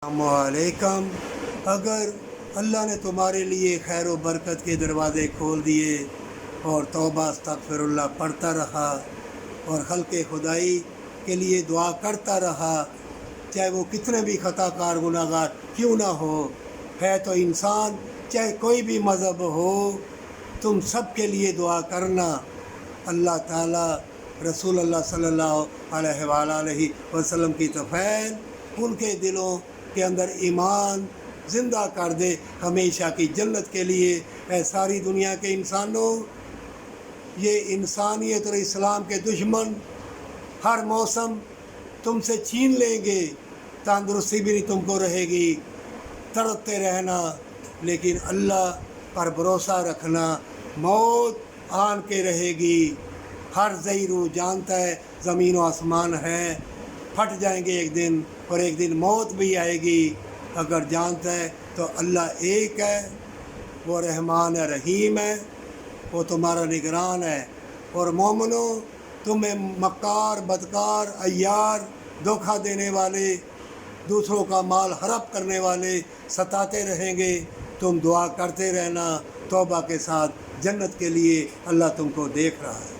السلام، اگر اللہ نے تمہارے لیے خیر و برکت کے دروازے کھول دیے اور توبہ استغفر اللہ پڑھتا رہا اور خلق خدائی کے لیے دعا کرتا رہا، چاہے وہ کتنے بھی خطا کار گناہ گار کیوں نہ ہو، ہے تو انسان، چاہے کوئی بھی مذہب ہو، تم سب کے لیے دعا کرنا، اللہ تعالیٰ رسول اللہ صلی اللہ علیہ وآلہ وسلم کی طفیل ان کے دلوں کے اندر ایمان زندہ کر دے ہمیشہ کی جنت کے لیے۔ اے ساری دنیا کے انسانوں، یہ انسانیت اور اسلام کے دشمن ہر موسم تم سے چھین لیں گے، تندرستی بھی نہیں تم کو رہے گی، تڑپتے رہنا، لیکن اللہ پر بھروسہ رکھنا، موت آن کے رہے گی۔ ہر ذی روح جانتا ہے زمین و آسمان ہے، پھٹ جائیں گے ایک دن، اور ایک دن موت بھی آئے گی۔ اگر جانتا ہے تو اللہ ایک ہے، وہ رحمان رحیم ہے، وہ تمہارا نگران ہے۔ اور مومنوں، تمہیں مکار، بدکار، عیار، دھوکہ دینے والے، دوسروں کا مال ہڑپ کرنے والے ستاتے رہیں گے، تم دعا کرتے رہنا توبہ کے ساتھ، جنت کے لیے اللہ تم کو دیکھ رہا ہے۔